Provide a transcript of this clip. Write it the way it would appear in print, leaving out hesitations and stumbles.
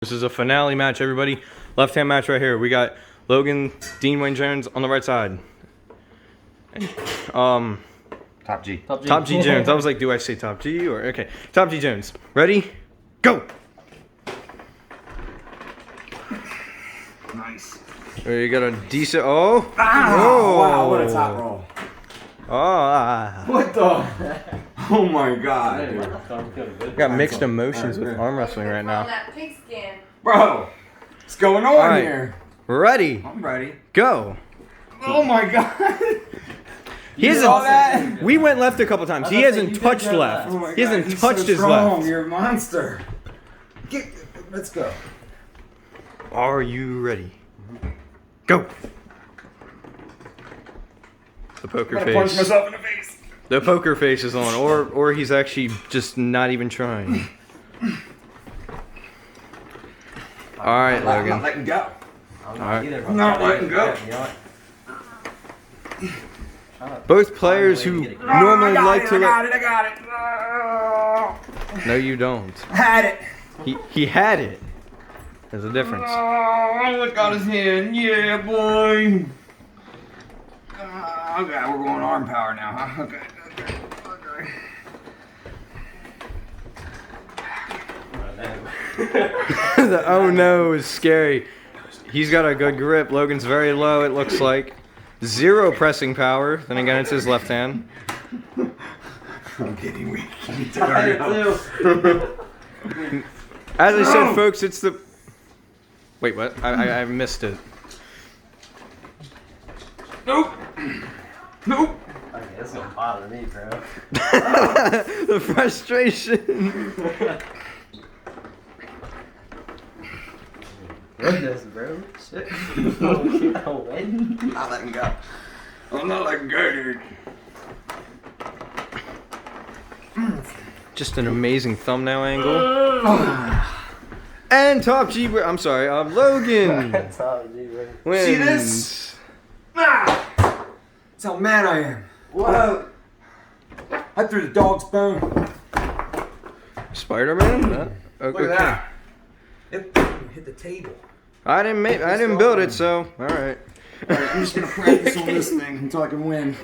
This is a finale match, everybody. Left-hand match right here. We got Logan, Dean Wayne Jones on the right side. And, Top G. Top G Jones. I was like, do I say Top G or okay? Top G Jones. Ready? Go. Nice. You got a decent. Oh. Oh. Wow! What a top roll. Oh. What the? Oh my God, dude. Got mixed emotions with arm wrestling right now. That pigskin. Bro, what's going on right. here? Ready? I'm ready. Go. Oh my God. He hasn't. We went left a couple times. He hasn't touched left. Oh my He God, hasn't he's touched so his strong. left. You're a monster. Let's go. Are you ready? Go. The poker I'm gonna punch face. myself in the face. The poker face is on, or he's actually just not even trying. All right, I'm not Logan. letting go. All right. I'm not letting go. Both players who normally like to I got it. No, you don't. I had it. He had it. There's a difference. Oh, look on his hand. Yeah, boy. Okay, we're going arm power now, huh? Okay. The oh no is scary. He's got a good grip. Logan's very low, it looks like. Zero pressing power. Then again, it's his left hand. I'm getting weak. As I said, folks, it's the... Wait, what? I missed it. Nope. Nope. Okay, that's gonna bother me, bro. The frustration. Goodness, bro. Shit. Oh, I'm not letting go. I'm not letting go, dude. Just an amazing thumbnail angle. And Top G... I'm sorry, Logan That's all, G, bro. wins. See this? Ah! That's how mad I am. Whoa. I threw the dog's bone. Spider-Man? Look at that. It hit the table. I didn't build it, so all right. Alright, I'm just gonna practice on this thing until I can win.